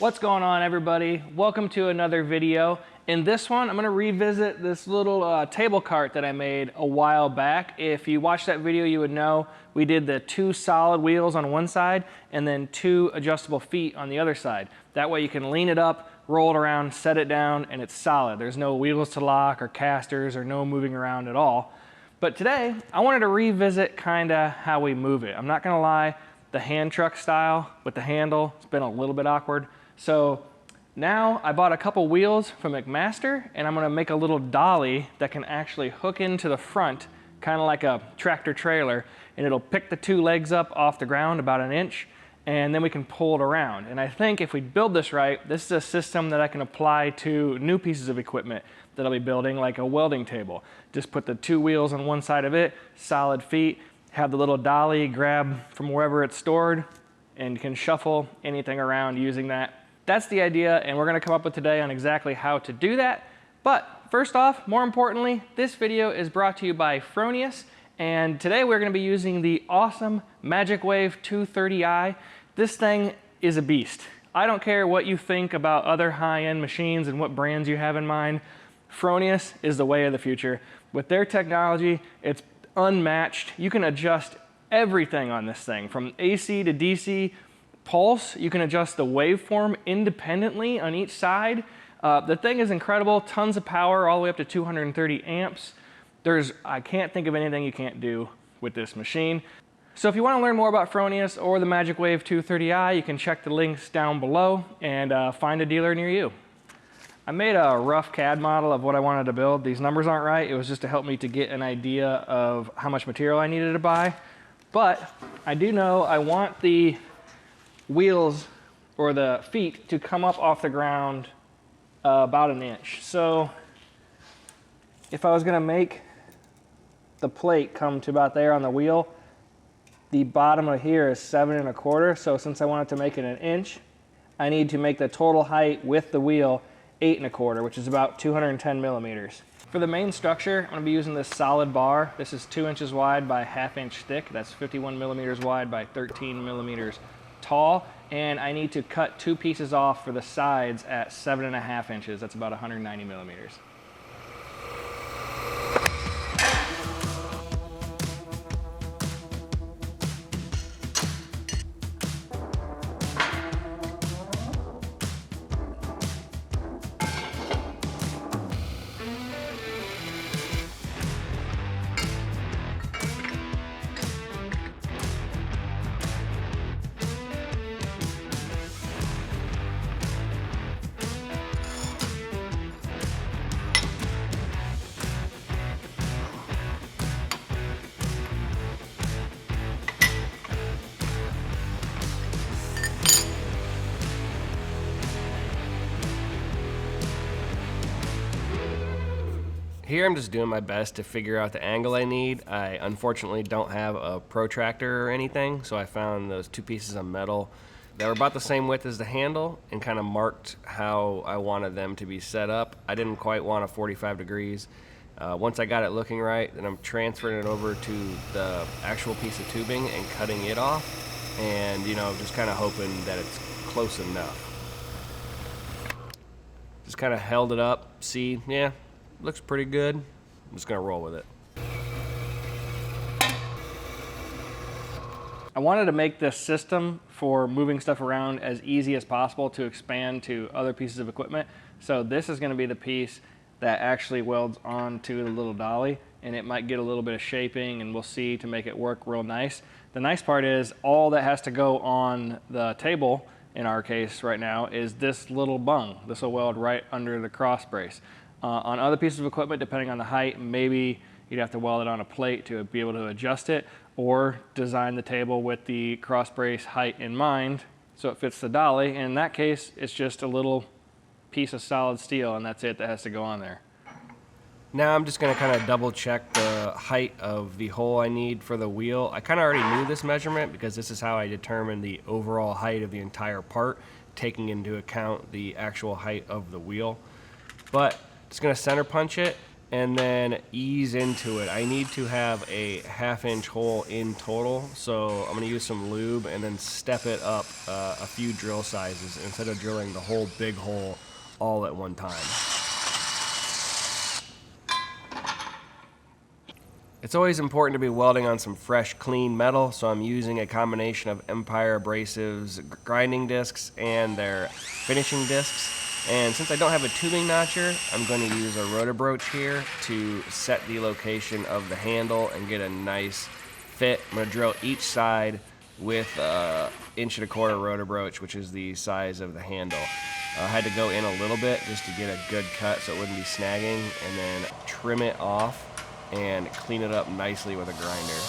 What's going on, everybody? Welcome to another video. In this one, I'm going to revisit this little table cart that I made a while back. If you watched that video, you would know we did the 2 solid wheels on one side and then 2 adjustable feet on the other side. That way you can lean it up, roll it around, set it down, and it's solid. There's no wheels to lock or casters or no moving around at all. But today, I wanted to revisit kinda how we move it. I'm not gonna lie, the hand truck style with the handle, it's been a little bit awkward. So now I bought a couple wheels from McMaster, and I'm gonna make a little dolly that can actually hook into the front, kind of like a tractor trailer, and it'll pick the 2 legs up off the ground about 1 inch, and then we can pull it around. And I think if we build this right, this is a system that I can apply to new pieces of equipment that I'll be building, like a welding table. Just put the 2 wheels on one side of it, solid feet, have the little dolly grab from wherever it's stored, and can shuffle anything around using that. That's the idea, and we're gonna come up with today on exactly how to do that. But first off, more importantly, this video is brought to you by Fronius, and today we're gonna be using the awesome Magic Wave 230i. This thing is a beast. I don't care what you think about other high-end machines and what brands you have in mind. Fronius is the way of the future. With their technology, it's unmatched. You can adjust everything on this thing, from AC to DC, pulse. You can adjust the waveform independently on each side. The thing is incredible, tons of power, all the way up to 230 amps. I can't think of anything you can't do with this machine. So if you want to learn more about Fronius or the Magic Wave 230i, you can check the links down below and find a dealer near you. I made a rough CAD model of what I wanted to build. These numbers aren't right. It was just to help me to get an idea of how much material I needed to buy. But I do know I want the wheels or the feet to come up off the ground about 1 inch. So if I was going to make the plate come to about there on the wheel, the bottom of here is 7 1/4. So since I want it to make it 1 inch, I need to make the total height with the wheel 8 1/4, which is about 210 millimeters. For the main structure, I'm going to be using this solid bar. This is 2 inches wide by 1/2 inch thick. That's 51 millimeters wide by 13 millimeters tall. And I need to cut 2 pieces off for the sides at 7 1/2 inches. That's about 190 millimeters. Here I'm just doing my best to figure out the angle I need. I unfortunately don't have a protractor or anything, so I found those 2 pieces of metal that were about the same width as the handle and kind of marked how I wanted them to be set up. I didn't quite want a 45 degrees. Once I got it looking right, then I'm transferring it over to the actual piece of tubing and cutting it off, and just kind of hoping that it's close enough. Just kind of held it up, see, yeah, looks pretty good. I'm just gonna roll with it. I wanted to make this system for moving stuff around as easy as possible to expand to other pieces of equipment. So this is gonna be the piece that actually welds onto the little dolly, and it might get a little bit of shaping, and we'll see, to make it work real nice. The nice part is all that has to go on the table, in our case right now, is this little bung. This will weld right under the cross brace. On other pieces of equipment, depending on the height, maybe you'd have to weld it on a plate to be able to adjust it, or design the table with the cross brace height in mind so it fits the dolly. And in that case, it's just a little piece of solid steel, and that's it that has to go on there. Now I'm just gonna kind of double check the height of the hole I need for the wheel. I kind of already knew this measurement because this is how I determine the overall height of the entire part, taking into account the actual height of the wheel. But just gonna center punch it and then ease into it. I need to have a 1/2 inch hole in total, so I'm gonna use some lube and then step it up a few drill sizes instead of drilling the whole big hole all at one time. It's always important to be welding on some fresh, clean metal, so I'm using a combination of Empire Abrasives grinding discs and their finishing discs. And since I don't have a tubing notcher, I'm going to use a rotor-broach here to set the location of the handle and get a nice fit. I'm going to drill each side with 1.25 inch rotor-broach, which is the size of the handle. I had to go in a little bit just to get a good cut so it wouldn't be snagging, and then trim it off and clean it up nicely with a grinder.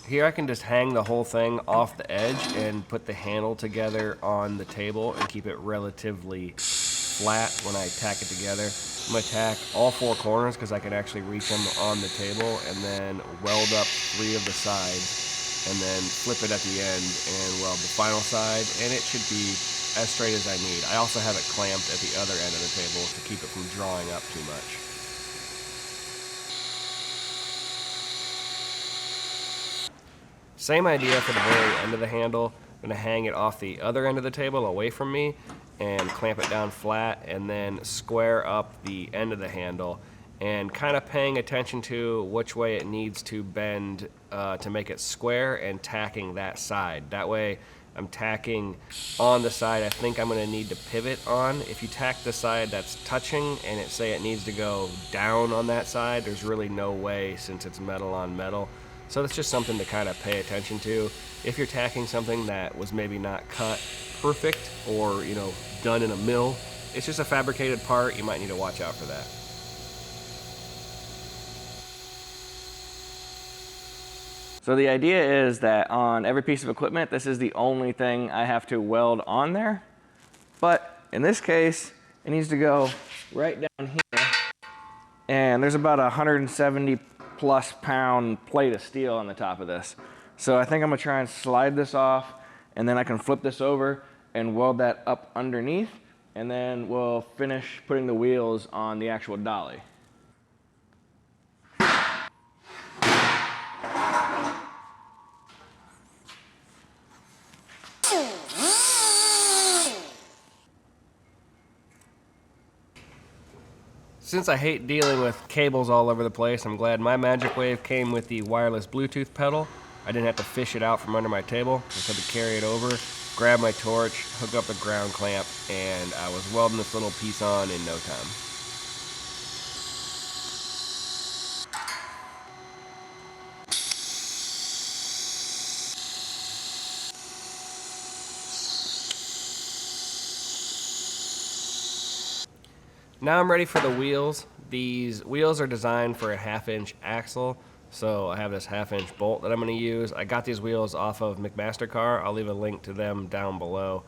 Here I can just hang the whole thing off the edge and put the handle together on the table and keep it relatively flat when I tack it together. I'm going to tack all 4 corners because I can actually reach them on the table, and then weld up 3 of the sides, and then flip it at the end and weld the final side, and it should be as straight as I need. I also have it clamped at the other end of the table to keep it from drawing up too much. Same idea for the very end of the handle. I'm going to hang it off the other end of the table away from me and clamp it down flat, and then square up the end of the handle, and kind of paying attention to which way it needs to bend to make it square, and tacking that side. That way I'm tacking on the side I think I'm going to need to pivot on. If you tack the side that's touching and it needs to go down on that side, there's really no way, since it's metal on metal. So that's just something to kind of pay attention to. If you're tacking something that was maybe not cut perfect, or done in a mill, it's just a fabricated part, you might need to watch out for that. So the idea is that on every piece of equipment, this is the only thing I have to weld on there. But in this case, it needs to go right down here. And there's about a 170 plus pound plate of steel on the top of this. So I think I'm gonna try and slide this off, and then I can flip this over and weld that up underneath, and then we'll finish putting the wheels on the actual dolly. Since I hate dealing with cables all over the place, I'm glad my Magic Wave came with the wireless Bluetooth pedal. I didn't have to fish it out from under my table. I just had to carry it over, grab my torch, hook up the ground clamp, and I was welding this little piece on in no time. Now I'm ready for the wheels. These wheels are designed for a 1/2-inch axle, so I have this 1/2-inch bolt that I'm going to use. I got these wheels off of McMaster-Carr. I'll leave a link to them down below.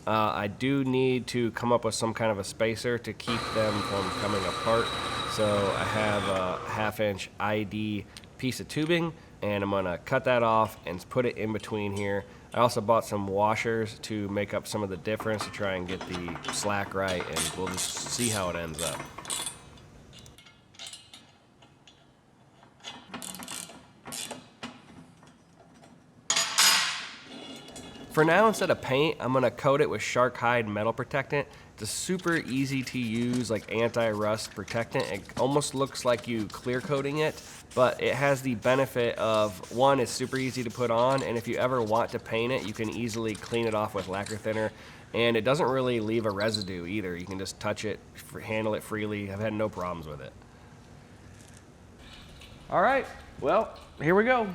I do need to come up with some kind of a spacer to keep them from coming apart, so I have a 1/2-inch ID piece of tubing, and I'm going to cut that off and put it in between here. I also bought some washers to make up some of the difference to try and get the slack right, and we'll just see how it ends up. For now, instead of paint, I'm gonna coat it with shark hide metal protectant. It's a super easy to use, like anti-rust protectant. It almost looks like you clear coating it, but it has the benefit of, one, it's super easy to put on, and if you ever want to paint it, you can easily clean it off with lacquer thinner, and it doesn't really leave a residue either. You can just touch it, handle it freely. I've had no problems with it. All right, well, here we go.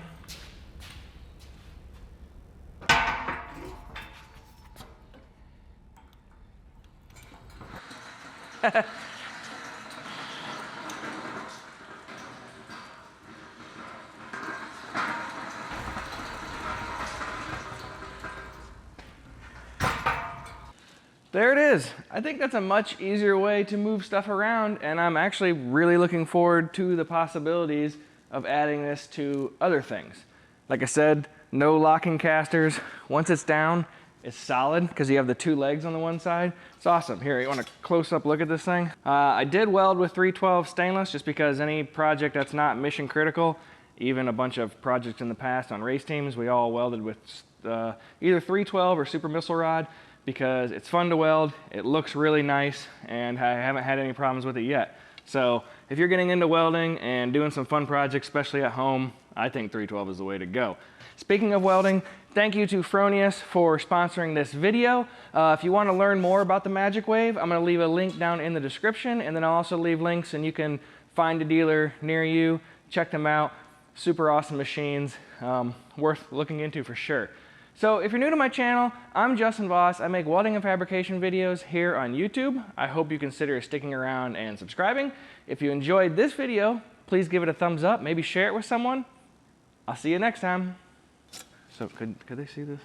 There it is. I think that's a much easier way to move stuff around, and I'm actually really looking forward to the possibilities of adding this to other things. Like I said, no locking casters. Once it's down, it's solid because you have the 2 legs on the one side. It's awesome. Here, you want a close-up look at this thing? I did weld with 312 stainless just because any project that's not mission critical, even a bunch of projects in the past on race teams, we all welded with either 312 or super missile rod, because it's fun to weld, it looks really nice, and I haven't had any problems with it yet. So if you're getting into welding and doing some fun projects, especially at home, I think 312 is the way to go. Speaking of welding, thank you to Fronius for sponsoring this video. If you want to learn more about the Magic Wave, I'm going to leave a link down in the description, and then I'll also leave links and you can find a dealer near you, check them out. Super awesome machines, worth looking into for sure. So if you're new to my channel, I'm Justin Voss. I make welding and fabrication videos here on YouTube. I hope you consider sticking around and subscribing. If you enjoyed this video, please give it a thumbs up, maybe share it with someone. I'll see you next time. So could they see this?